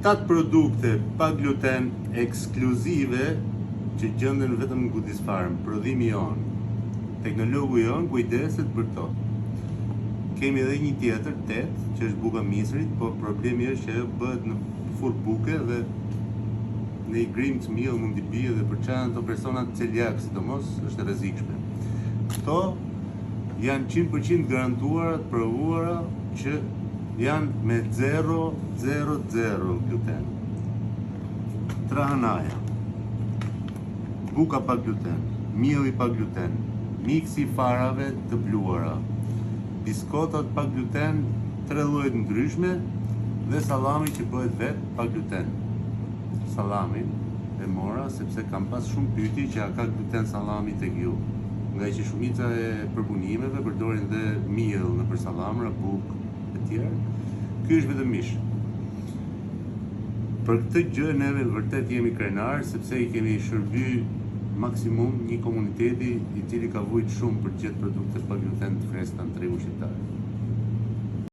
7 produkte pa gluten ekskluzive që gjenden vetëm në Gudisfarm, prodhimi jonë. Teknologu jonë kujdeset për to. Kemi edhe një tjetër, 8, që është buka misrit, po problemi është që bëhet në fur buke dhe në i grim të mill mund t'i bie dhe për çan të personat celiak, sidomos është e rrezikshme. Këto janë 100% garantuara, të provuara që janë me 0,00 gluten. Trahanaja, buka pa gluten, mielli pa gluten, miksi farave të bluara, biskotat pa gluten, 3 lloje të ndryshme dhe sallami që bëhet vetë pa gluten. Sallamin e mora sepse kam pas shumë pyetje që a ka gluten sallami tek ju, nga që shumica e përpunimeve përdorin dhe miell nëpër sallamra, bukë e tjerë. Ky është vetëm mish. Për këtë gjë neve vërtet jemi krenar sepse i kemi shërby maksimum një komuniteti i cili ka vujt shumë për gjithë produktet pa gluten të freskëta në tregu shqiptar.